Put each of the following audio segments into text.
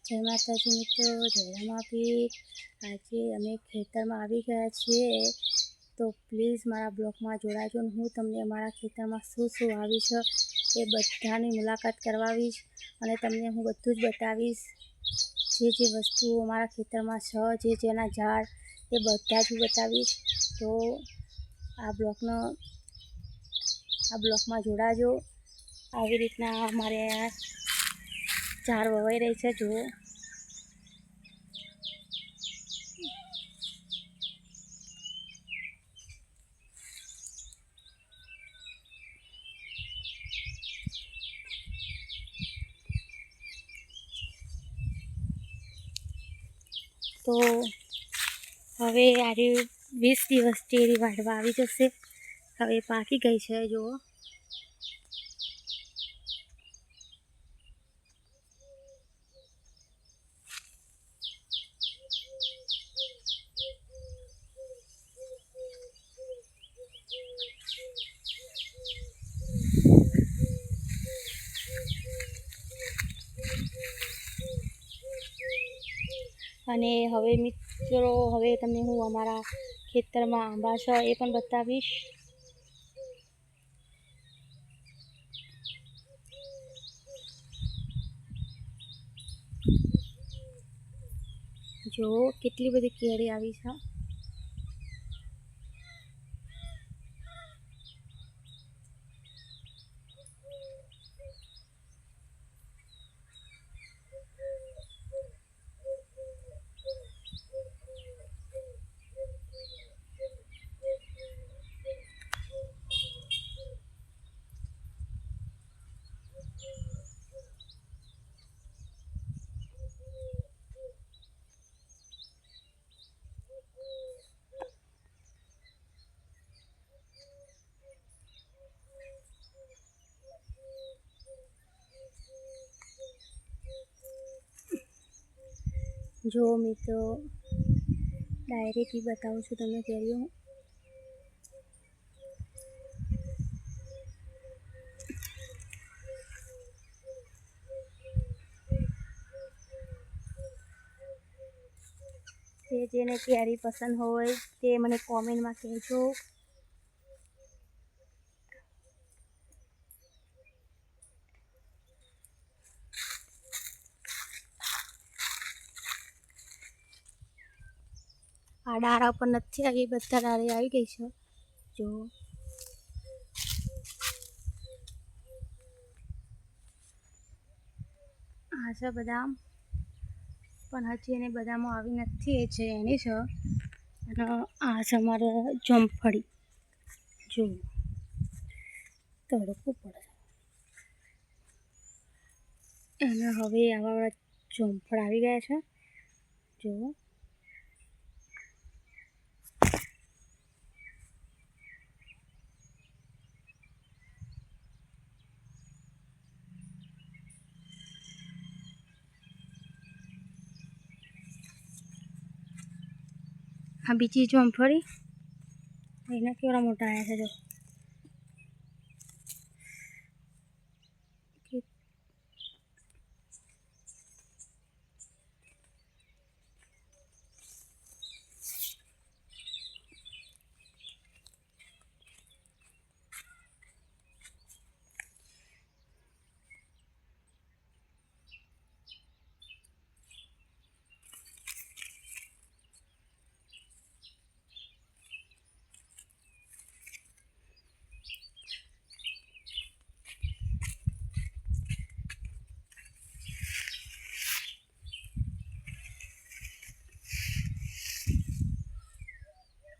જય માતાજી મિત્રો, જય રામાપી। આજે અમે ખેતરમાં આવી ગયા છીએ, તો પ્લીઝ મારા બ્લોગમાં જોડાજો। હું તમને અમારા ખેતરમાં શું શું વાવ્યું છે એ બધાની મુલાકાત કરવાવીશ અને તમને હું બધું જ બતાવીશ। જે વસ્તુઓ અમારા ખેતરમાં છે, જેના ઝાડ એ બધા જ બતાવીશ। તો આ બ્લોગમાં જોડાજો। આવી રીતના અમારે ઝાડ વવાઈ રહી છે, જુઓ। તો હવે આજે 20 દિવસ ચેરી વાઢવા આવી જશે। હવે પાકી ગઈ છે, જુઓ। અને હવે મિત્રો, હવે તમને હું અમારા ખેતરમાં આંબા છે એ પણ બતાવીશ। જો કેટલી બધી કેરી આવી છે। જો મિત્રો, ડાયરેક્ટલી બતાવું છું તમને કેરીઓ। જેને કેરી પસંદ હોય તે મને કોમેન્ટમાં કહેજો। આ ડાળા પર નથી આવી, બધા ડાળે આવી ગઈ છે, જો। આ છે બદામ, પણ હજી એને બદામો આવી નથી, એ છે એની છે। અને આ છે અમારે જામફળી, જો તડકો પડે અને હવે આવા જામફળ આવી ગયા છે, જુઓ। આ બીજી જામફળી, એના કેવડા મોટા આવ્યા છે, જો।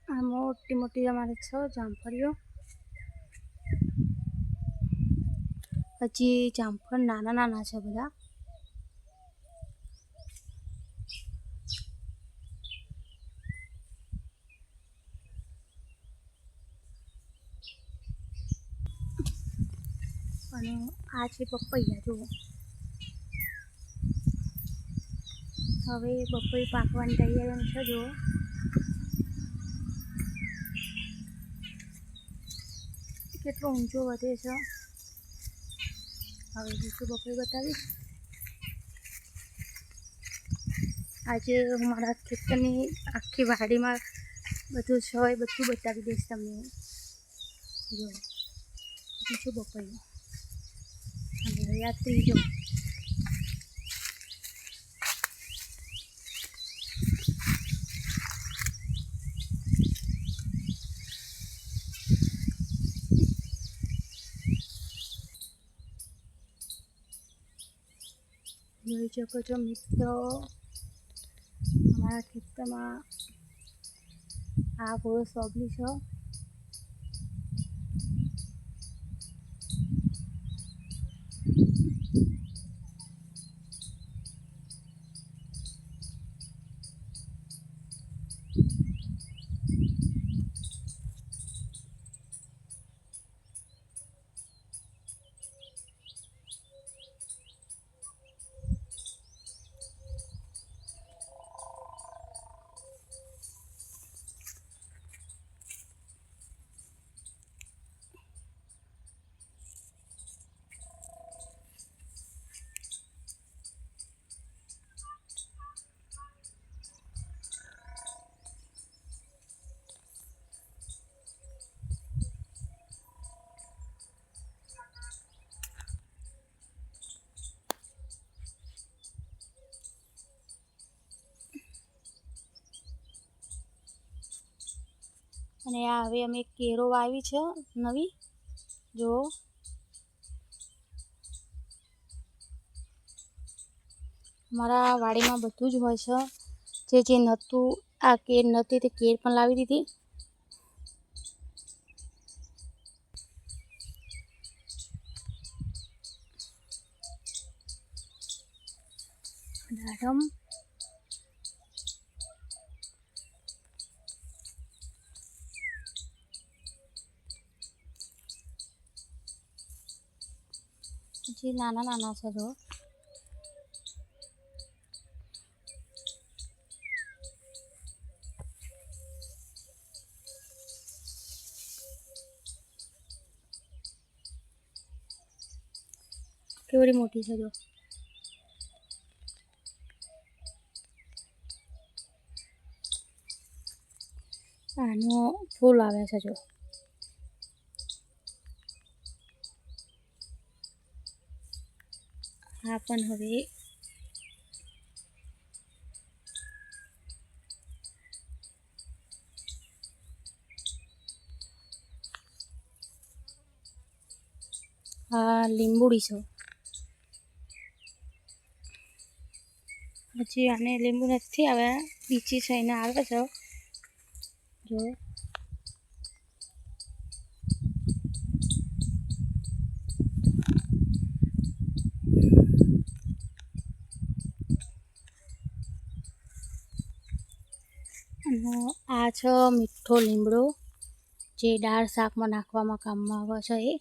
આ મોટી મોટી અમારે છે જામફળીઓ। હજી જામફળ નાના નાના છે બધા। અને આ છે પપૈયા, જુઓ। હવે પપૈયું પાકવાની તૈયારી છે, જુઓ। કેટલો ઊંચો વધે છે। હવે બીજું બપોરે બતાવીશ। આજે હું મારા ખેતરની આખી વાડીમાં બધું છે એ બધું બતાવી દઈશ તમને. જો બીજું બપોયું અને યાદ ત્રીજો. જોઈ શકો છો મિત્રો, અમારા ખેતરમાં આ ઘોડો સોંપલી છે. અને આ હવે અમે કેરો વાવી છે નવી. જો અમારા વાડીમાં બધું જ હોય છે. જે નહોતું, આ કેર નહોતી તે કેર પણ લાવી દીધી. દાડમ જે નાના છે. જો કેવડી મોટી છે. જો આનો ફૂલ આવે છે. જો આ પણ હવે આ લીંબુડી છે. હજી આને લીંબુ નથી આવ્યા, બીજી છે એને આવે છે. જો અને આ છે મીઠો લીમડો, જે દાળ શાકમાં નાખવામાં કામમાં આવે છે. એ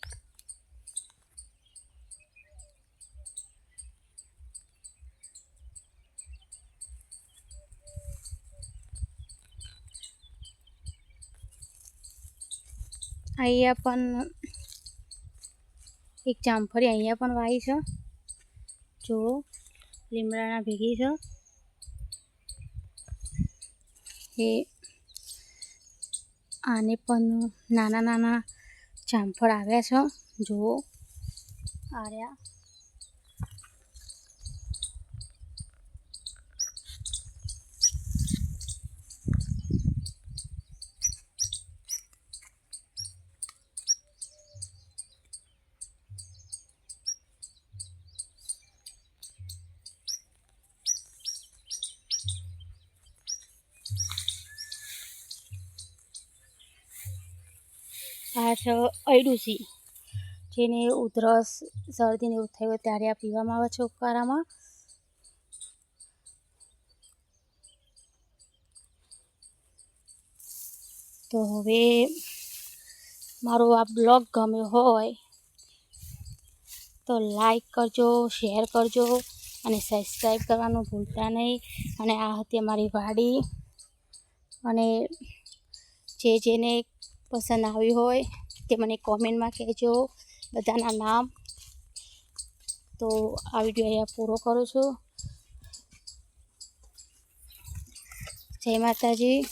અહીંયા પણ એક જામફળી અહીંયા પણ વાવી છે. જો લીમડાના ભેગી છે. એ આને પણ નાના જામફળ આવ્યા છે. જુઓ આર્યા. આ છે અયડુસી, જેને ઉધરસ શરદીને એવું થયું ત્યારે આ પીવામાં આવે છે ઉકાળામાં. તો હવે મારો આ બ્લોગ ગમ્યો હોય તો લાઈક કરજો, શેર કરજો અને સબસ્ક્રાઈબ કરવાનું ભૂલતા નહીં. અને આ હતી અમારી વાડી. અને જેને પસંદ આવી હોય તે મને કોમેન્ટમાં કહેજો બધાના નામ. તો આ વિડીયો અહીંયા પૂરો કરું છું. જય માતાજી।